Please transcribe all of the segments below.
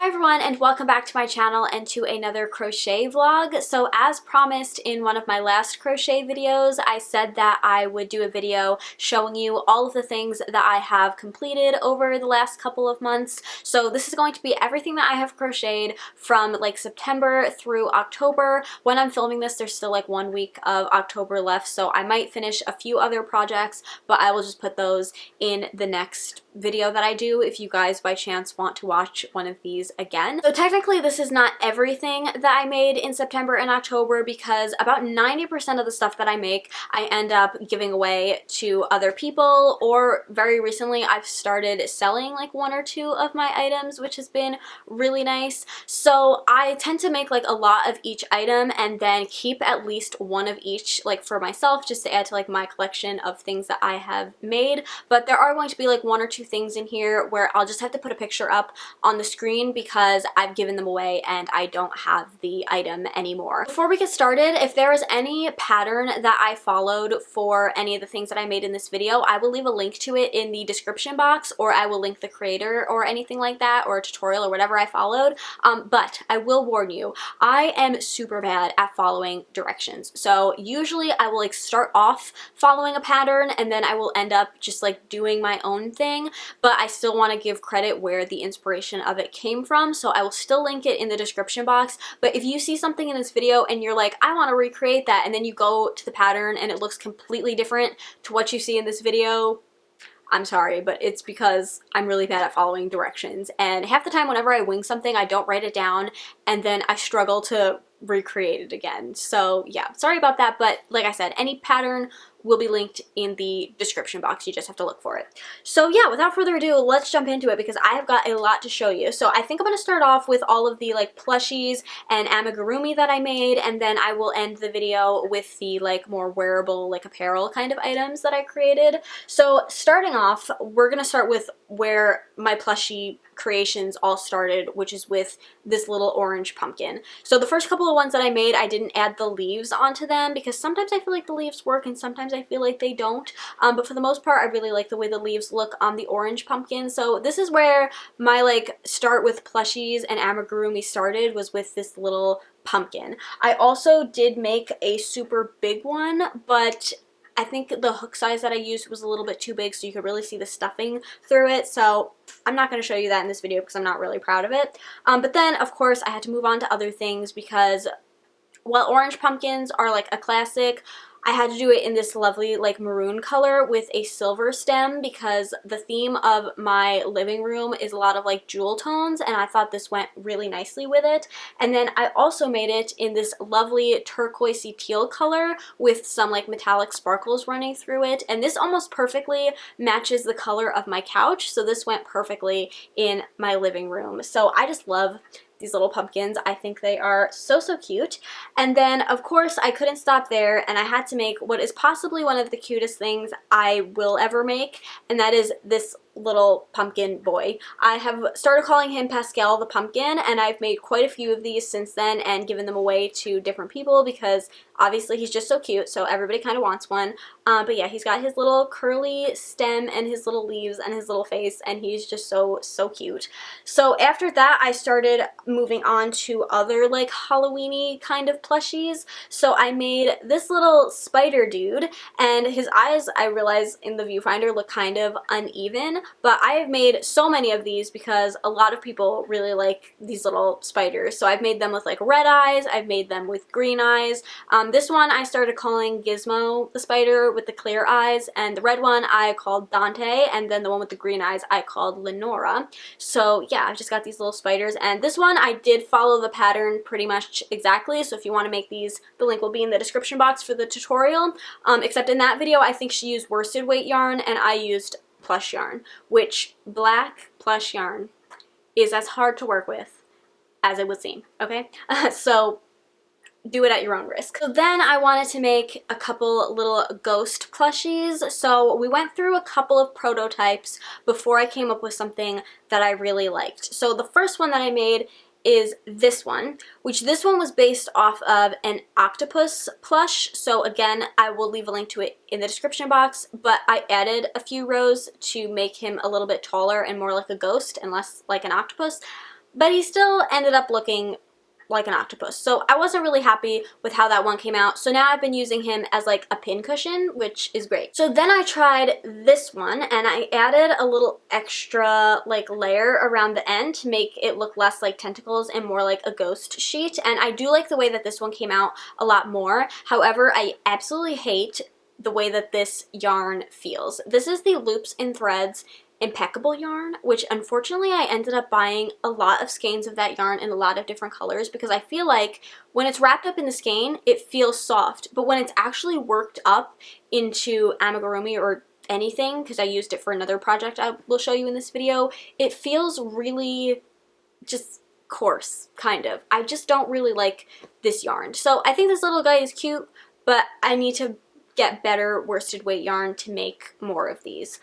Hi everyone, and welcome back to my channel and to another crochet vlog. So as promised in one of my last crochet videos, I said that I would do a video showing you all of the things that I have completed over the last couple of months. So this is going to be everything that I have crocheted from like September through October. When I'm filming this, there's still like 1 week of October left, so I might finish a few other projects, but I will just put those in the next video that I do if you guys by chance want to watch one of these again. So technically this is not everything that I made in September and October, because about 90% of the stuff that I make I end up giving away to other people, or very recently I've started selling like 1 or 2 of my items, which has been really nice. So I tend to make like a lot of each item and then keep at least 1 of each like for myself, just to add to like my collection of things that I have made. But there are going to be like 1 or 2 things in here where I'll just have to put a picture up on the screen because I've given them away and I don't have the item anymore. Before we get started, if there is any pattern that I followed for any of the things that I made in this video, I will leave a link to it in the description box, or I will link the creator or anything like that, or a tutorial or whatever I followed. But I will warn you, I am super bad at following directions. So usually I will like start off following a pattern and then I will end up just like doing my own thing, but I still want to give credit where the inspiration of it came from, so I will still link it in the description box. But if you see something in this video and you're like, I want to recreate that, and then you go to the pattern and it looks completely different to what you see in this video, I'm sorry, but it's because I'm really bad at following directions, and half the time whenever I wing something I don't write it down and then I struggle to recreate it again. So yeah, sorry about that, but like I said, any pattern will be linked in the description box. You just have to look for it. So yeah, without further ado, let's jump into it because I have got a lot to show you. So I think I'm going to start off with all of the like plushies and amigurumi that I made, and then I will end the video with the like more wearable like apparel kind of items that I created. So starting off, we're going to start with where my plushie creations all started, which is with this little orange pumpkin. So the first couple of ones that I made, I didn't add the leaves onto them because sometimes I feel like the leaves work and sometimes I feel like they don't. But for the most part, I really like the way the leaves look on the orange pumpkin. So this is where my like start with plushies and amigurumi started, was with this little pumpkin. I also did make a super big one, but I think the hook size that I used was a little bit too big so you could really see the stuffing through it, so I'm not going to show you that in this video because I'm not really proud of it. But then, of course, I had to move on to other things because while orange pumpkins are like a classic, I had to do it in this lovely like maroon color with a silver stem because the theme of my living room is a lot of like jewel tones, and I thought this went really nicely with it. And then I also made it in this lovely turquoisey teal color with some like metallic sparkles running through it, and this almost perfectly matches the color of my couch, so this went perfectly in my living room. So I just love these little pumpkins. I think they are so cute. And then of course I couldn't stop there and I had to make what is possibly one of the cutest things I will ever make, and that is this little pumpkin boy. I have started calling him Pascal the pumpkin, and I've made quite a few of these since then and given them away to different people because obviously he's just so cute, so everybody kind of wants one. But yeah, he's got his little curly stem and his little leaves and his little face, and he's just so cute. So after that I started moving on to other like Halloween-y kind of plushies. So I made this little spider dude, and his eyes, I realize in the viewfinder, look kind of uneven, but I have made so many of these because a lot of people really like these little spiders. So I've made them with like red eyes, I've made them with green eyes. This one I started calling Gizmo the spider with the clear eyes, and the red one I called Dante, and then the one with the green eyes I called Lenora. So yeah, I've just got these little spiders, and this one I did follow the pattern pretty much exactly, so if you want to make these, the link will be in the description box for the tutorial. Except in that video I think she used worsted weight yarn and I used plush yarn, which black plush yarn is as hard to work with as it would seem, okay? So do it at your own risk. So then I wanted to make a couple little ghost plushies. So we went through a couple of prototypes before I came up with something that I really liked. So the first one that I made is this one, which this one was based off of an octopus plush. So again, I will leave a link to it in the description box, but I added a few rows to make him a little bit taller and more like a ghost and less like an octopus. but he still ended up looking like an octopus. So I wasn't really happy with how that one came out. So now I've been using him as like a pin cushion, which is great. So then I tried this one and I added a little extra like layer around the end to make it look less like tentacles and more like a ghost sheet. And I do like the way that this one came out a lot more. However, I absolutely hate the way that this yarn feels. This is the Loops and Threads Impeccable yarn, which unfortunately I ended up buying a lot of skeins of that yarn in a lot of different colors because I feel like when it's wrapped up in the skein, it feels soft, but when it's actually worked up into amigurumi or anything, because I used it for another project I will show you in this video, it feels really just coarse, kind of. I just don't really like this yarn. So I think this little guy is cute, but I need to get better worsted weight yarn to make more of these.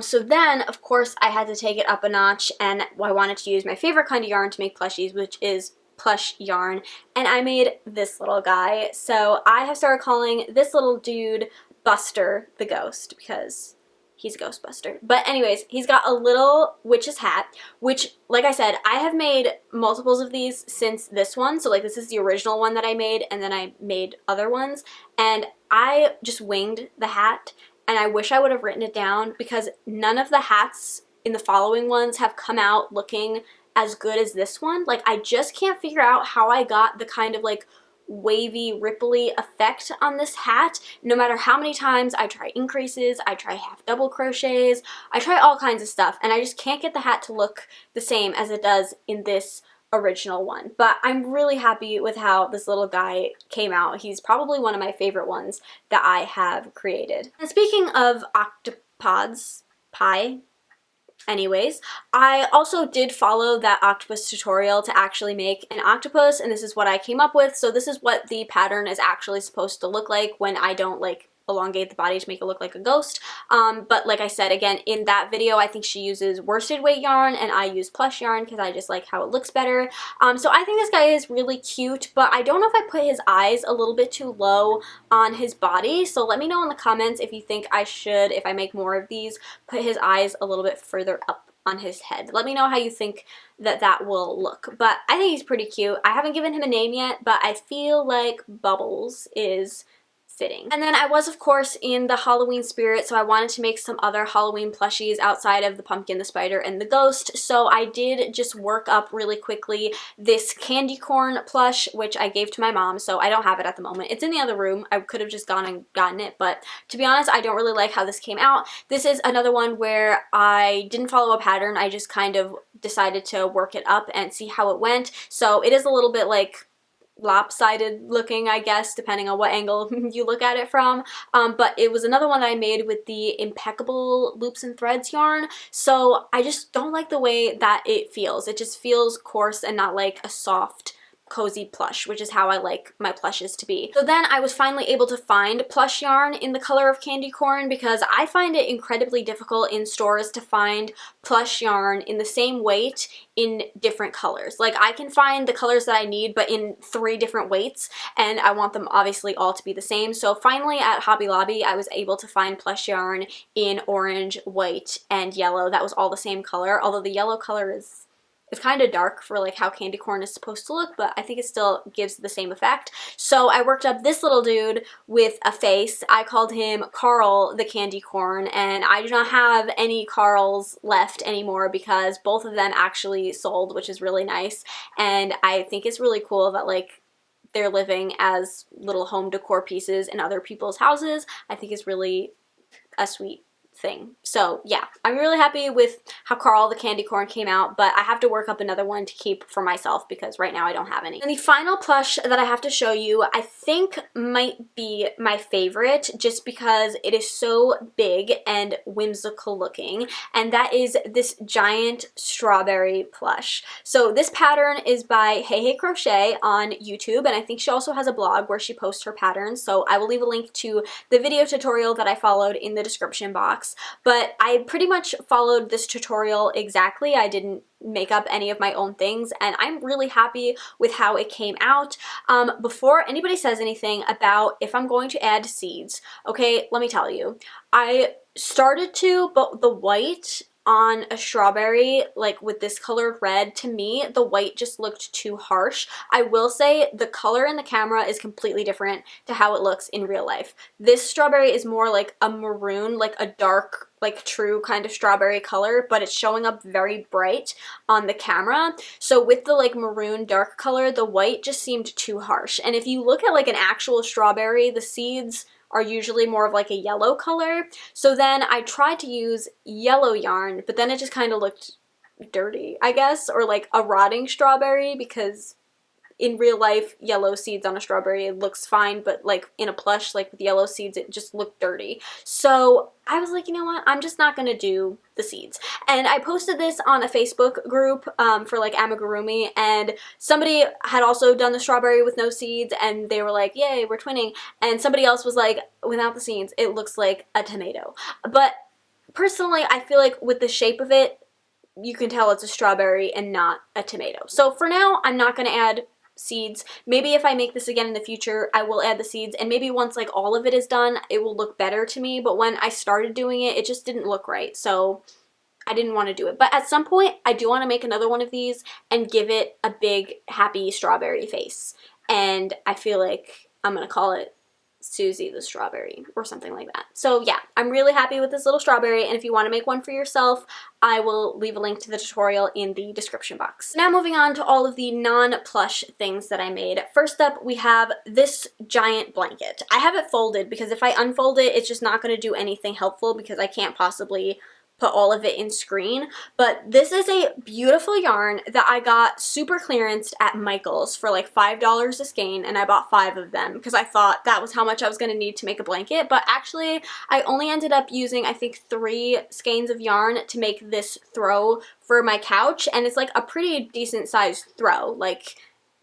So then, of course, I had to take it up a notch, and I wanted to use my favorite kind of yarn to make plushies, which is plush yarn, and I made this little guy. So I have started calling this little dude Buster the Ghost, because he's a Ghostbuster. But anyways, he's got a little witch's hat, which, like I said, I have made multiples of these since this one. So like this is the original one that I made, and then I made other ones, and I just winged the hat, and I wish I would have written it down because none of the hats in the following ones have come out looking as good as this one. Like I just can't figure out how I got the kind of like wavy, ripply effect on this hat. No matter how many times I try increases, I try half double crochets, I try all kinds of stuff, and I just can't get the hat to look the same as it does in this original one. But I'm really happy with how this little guy came out. He's probably one of my favorite ones that I have created. And speaking of octopods, anyways, I also did follow that octopus tutorial to actually make an octopus, and this is what I came up with. So this is what the pattern is actually supposed to look like when I don't like elongate the body to make it look like a ghost. But like I said, again, in that video, I think she uses worsted weight yarn and I use plush yarn because I just like how it looks better. So I think this guy is really cute, but I don't know if I put his eyes a little bit too low on his body. So let me know in the comments if you think I should, if I make more of these, put his eyes a little bit further up on his head. Let me know how you think that that will look. But I think he's pretty cute. I haven't given him a name yet, but I feel like Bubbles is fitting. And then I was, of course, in the Halloween spirit, so I wanted to make some other Halloween plushies outside of the pumpkin, the spider, and the ghost. So I did just work up really quickly this candy corn plush, which I gave to my mom, so I don't have it at the moment. It's in the other room. I could have just gone and gotten it, but to be honest, I don't really like how this came out. This is another one where I didn't follow a pattern. I just kind of decided to work it up and see how it went. So it is a little bit like lopsided looking, I guess, depending on what angle you look at it from, but it was another one that I made with the Impeccable Loops and Threads yarn, so I just don't like the way that it feels. It just feels coarse and not like a soft, cozy plush, which is how I like my plushes to be. So then I was finally able to find plush yarn in the color of candy corn because I find it incredibly difficult in stores to find plush yarn in the same weight in different colors. Like I can find the colors that I need but in 3 different weights, and I want them obviously all to be the same. So finally at Hobby Lobby I was able to find plush yarn in orange, white, and yellow that was all the same color, although the yellow color is it's kind of dark for like how candy corn is supposed to look, but I think it still gives the same effect. So I worked up this little dude with a face. I called him Carl the Candy Corn, and I do not have any Carls left anymore because both of them actually sold, which is really nice. And I think it's really cool that like they're living as little home decor pieces in other people's houses. I think it's really a sweet thing. So yeah, I'm really happy with how Carl the Candy Corn came out, but I have to work up another one to keep for myself because right now I don't have any. And the final plush that I have to show you I think might be my favorite just because it is so big and whimsical looking, and that is this giant strawberry plush. So this pattern is by Hey Crochet on YouTube, and I think she also has a blog where she posts her patterns, so I will leave a link to the video tutorial that I followed in the description box. But I pretty much followed this tutorial exactly. I didn't make up any of my own things, and I'm really happy with how it came out. Before anybody says anything about if I'm going to add seeds, okay, let me tell you, I started to, but the white on a strawberry, like with this colored red, to me, the white just looked too harsh. I will say the color in the camera is completely different to how it looks in real life. This strawberry is more like a maroon, like a dark, like true kind of strawberry color, but it's showing up very bright on the camera. So with the like maroon dark color, the white just seemed too harsh. And if you look at like an actual strawberry, the seeds are usually more of like a yellow color. So then I tried to use yellow yarn, but then it just kind of looked dirty, I guess, or like a rotting strawberry, because in real life, yellow seeds on a strawberry, it looks fine, but like in a plush, like with yellow seeds, it just looked dirty. So I was like, you know what, I'm just not gonna do the seeds. And I posted this on a Facebook group for like Amigurumi, and somebody had also done the strawberry with no seeds, and they were like, yay, we're twinning. And somebody else was like, without the seeds, it looks like a tomato. But personally, I feel like with the shape of it, you can tell it's a strawberry and not a tomato. So for now, I'm not gonna add seeds. Maybe if I make this again in the future, I will add the seeds, and maybe once like all of it is done, it will look better to me. But when I started doing it, it just didn't look right, so I didn't want to do it. But at some point, I do want to make another one of these and give it a big happy strawberry face, and I feel like I'm gonna call it Susie the Strawberry or something like that. So yeah, I'm really happy with this little strawberry, and if you want to make one for yourself, I will leave a link to the tutorial in the description box. Now moving on to all of the non-plush things that I made. First up, we have this giant blanket. I have it folded because if I unfold it, it's just not going to do anything helpful because I can't possibly put all of it in screen. But this is a beautiful yarn that I got super clearanced at Michael's for like $5 a skein, and I bought 5 of them because I thought that was how much I was going to need to make a blanket. But actually, I only ended up using, I think, 3 skeins of yarn to make this throw for my couch, and it's like a pretty decent sized throw. Like,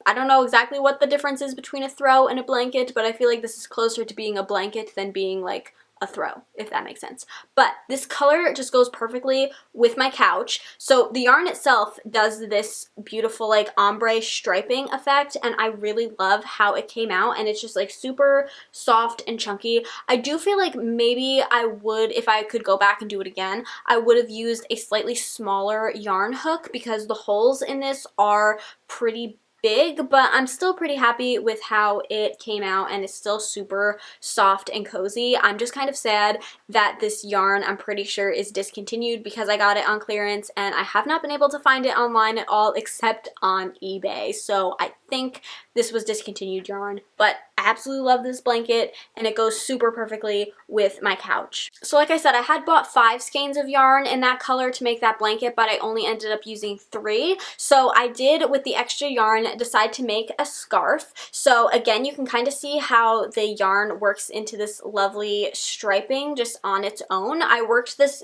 I don't know exactly what the difference is between a throw and a blanket, but I feel like this is closer to being a blanket than being like a throw, if that makes sense. But this color just goes perfectly with my couch. So the yarn itself does this beautiful like ombre striping effect, and I really love how it came out, and it's just like super soft and chunky. I do feel like maybe I would, if I could go back and do it again, I would have used a slightly smaller yarn hook because the holes in this are pretty big, but I'm still pretty happy with how it came out, and it's still super soft and cozy. I'm just kind of sad that this yarn, I'm pretty sure, is discontinued because I got it on clearance and I have not been able to find it online at all except on eBay. So I think this was discontinued yarn, but I absolutely love this blanket and it goes super perfectly with my couch. So like I said, I had bought 5 skeins of yarn in that color to make that blanket, but I only ended up using 3. So I did, with the extra yarn, decide to make a scarf. So again, you can kind of see how the yarn works into this lovely striping just on its own. I worked this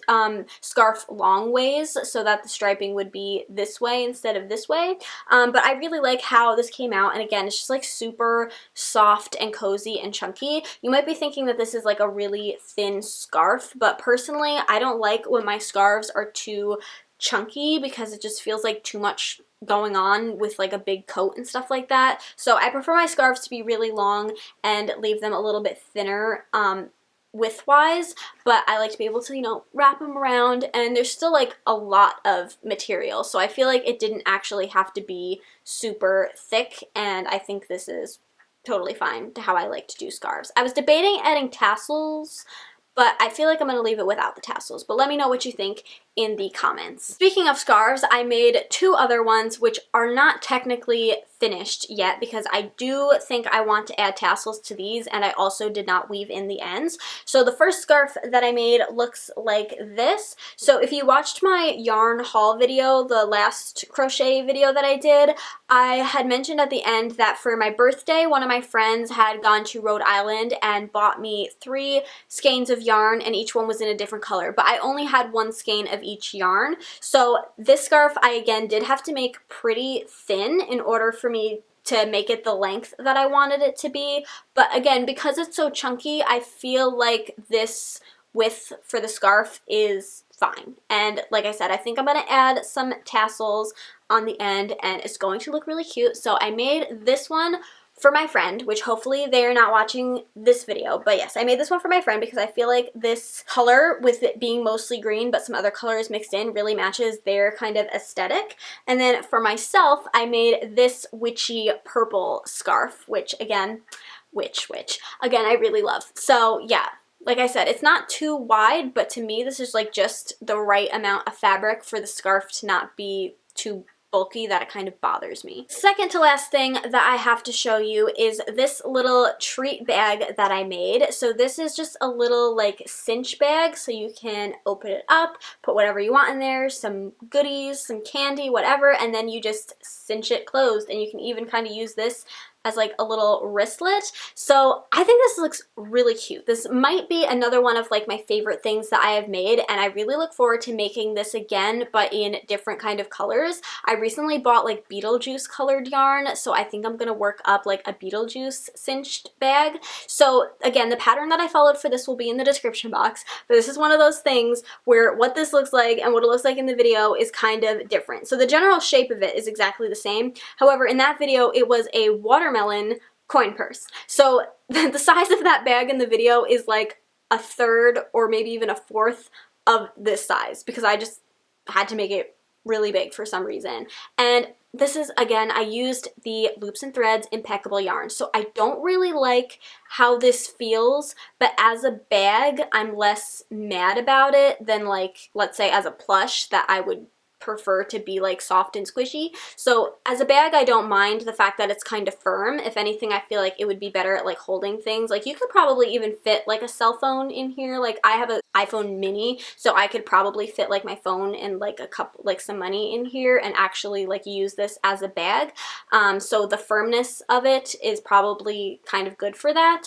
scarf long ways so that the striping would be this way instead of this way, but I really like how this came out, and again, it's just like super soft and cozy and chunky. You might be thinking that this is like a really thin scarf, but personally, I don't like when my scarves are too chunky because it just feels like too much going on with like a big coat and stuff like that. So I prefer my scarves to be really long and leave them a little bit thinner width-wise, but I like to be able to, you know, wrap them around, and there's still like a lot of material, so I feel like it didn't actually have to be super thick, and I think this is totally fine to how I like to do scarves. I was debating adding tassels, but I feel like I'm going to leave it without the tassels, but let me know what you think in the comments. Speaking of scarves, I made 2 other ones which are not technically finished yet because I do think I want to add tassels to these, and I also did not weave in the ends. So the first scarf that I made looks like this. So if you watched my yarn haul video, the last crochet video that I did, I had mentioned at the end that for my birthday, one of my friends had gone to Rhode Island and bought me 3 skeins of yarn, and each one was in a different color, but I only had 1 skein of each yarn. So this scarf I again did have to make pretty thin in order for me to make it the length that I wanted it to be, but again, because it's so chunky, I feel like this width for the scarf is fine. And like I said, I think I'm going to add some tassels on the end, and it's going to look really cute. So I made this one for my friend, which hopefully they are not watching this video, but yes, I made this one for my friend because I feel like this color, with it being mostly green but some other colors mixed in, really matches their kind of aesthetic. And then for myself, I made this witchy purple scarf, which again, again, I really love. So yeah, like I said, it's not too wide, but to me, this is like just the right amount of fabric for the scarf to not be too bulky that it kind of bothers me. Second to last thing that I have to show you is this little treat bag that I made. So this is just a little like cinch bag, so you can open it up, put whatever you want in there, some goodies, some candy, whatever, and then you just cinch it closed, and you can even kind of use this as like a little wristlet. So I think this looks really cute. This might be another one of like my favorite things that I have made, and I really look forward to making this again, but in different kind of colors. I recently bought like Beetlejuice colored yarn, so I think I'm gonna work up like a Beetlejuice cinched bag. So again, the pattern that I followed for this will be in the description box, but this is one of those things where what this looks like and what it looks like in the video is kind of different. So the general shape of it is exactly the same. However, in that video, it was a watermelon coin purse. So the size of that bag in the video is like a third or maybe even a fourth of this size, because I just had to make it really big for some reason. And this is, again, I used the Loops and Threads Impeccable yarn. So I don't really like how this feels, but as a bag, I'm less mad about it than like, let's say as a plush that I would prefer to be like soft and squishy. So as a bag, I don't mind the fact that it's kind of firm. If anything, I feel like it would be better at like holding things. Like you could probably even fit like a cell phone in here. Like I have an iPhone mini, so I could probably fit like my phone and like a couple, like some money in here and actually like use this as a bag. So the firmness of it is probably kind of good for that.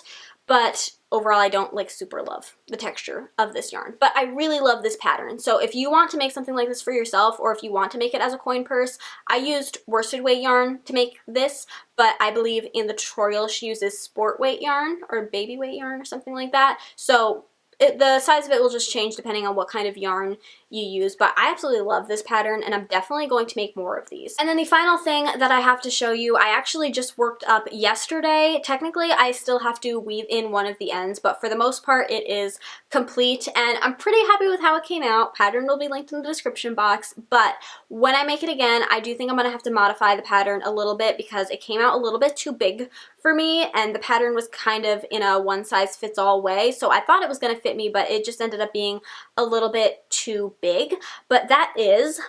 But overall, I don't like super love the texture of this yarn, but I really love this pattern. So if you want to make something like this for yourself, or if you want to make it as a coin purse, I used worsted weight yarn to make this, but I believe in the tutorial she uses sport weight yarn or baby weight yarn or something like that. So the size of it will just change depending on what kind of yarn you use, but I absolutely love this pattern, and I'm definitely going to make more of these. And then the final thing that I have to show you, I actually just worked up yesterday. Technically, I still have to weave in one of the ends, but for the most part, it is complete, and I'm pretty happy with how it came out. Pattern will be linked in the description box, but when I make it again, I do think I'm gonna have to modify the pattern a little bit because it came out a little bit too big for me, and the pattern was kind of in a one-size-fits-all way, so I thought it was gonna fit me, but it just ended up being a little bit too big. But that is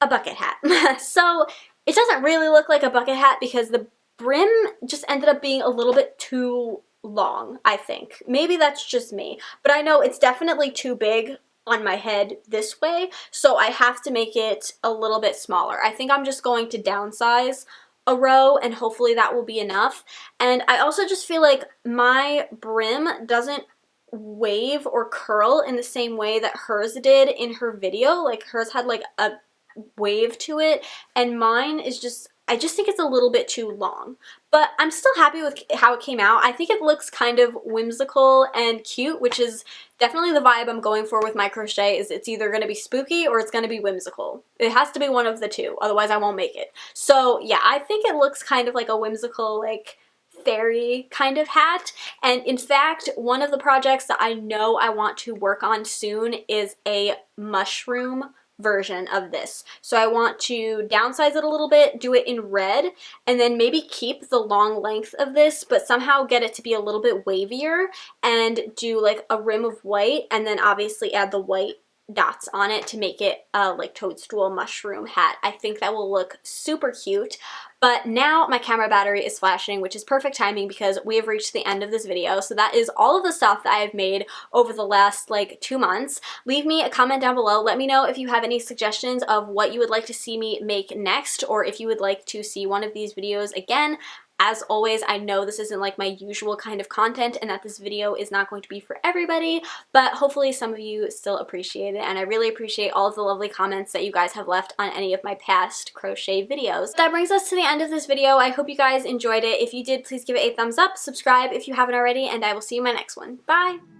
a bucket hat. So it doesn't really look like a bucket hat because the brim just ended up being a little bit too long, I think. Maybe that's just me, but I know it's definitely too big on my head this way, so I have to make it a little bit smaller. I think I'm just going to downsize a row, and hopefully that will be enough. And I also just feel like my brim doesn't wave or curl in the same way that hers did in her video. Like hers had like a wave to it, and mine is just, I just think it's a little bit too long. But I'm still happy with how it came out. I think it looks kind of whimsical and cute, which is definitely the vibe I'm going for with my crochet. Is it's either going to be spooky or it's going to be whimsical. It has to be one of the two, otherwise I won't make it. So yeah, I think it looks kind of like a whimsical, like fairy kind of hat. And in fact, one of the projects that I know I want to work on soon is a mushroom version of this. So I want to downsize it a little bit, do it in red, and then maybe keep the long length of this, but somehow get it to be a little bit wavier and do like a rim of white, and then obviously add the white dots on it to make it a like toadstool mushroom hat. I think that will look super cute. But now my camera battery is flashing, which is perfect timing because we have reached the end of this video. So that is all of the stuff that I have made over the last like 2 months. Leave me a comment down below. Let me know if you have any suggestions of what you would like to see me make next, or if you would like to see one of these videos again. As always, I know this isn't like my usual kind of content and that this video is not going to be for everybody, but hopefully some of you still appreciate it, and I really appreciate all of the lovely comments that you guys have left on any of my past crochet videos. That brings us to the end of this video. I hope you guys enjoyed it. If you did, please give it a thumbs up, subscribe if you haven't already, and I will see you in my next one. Bye!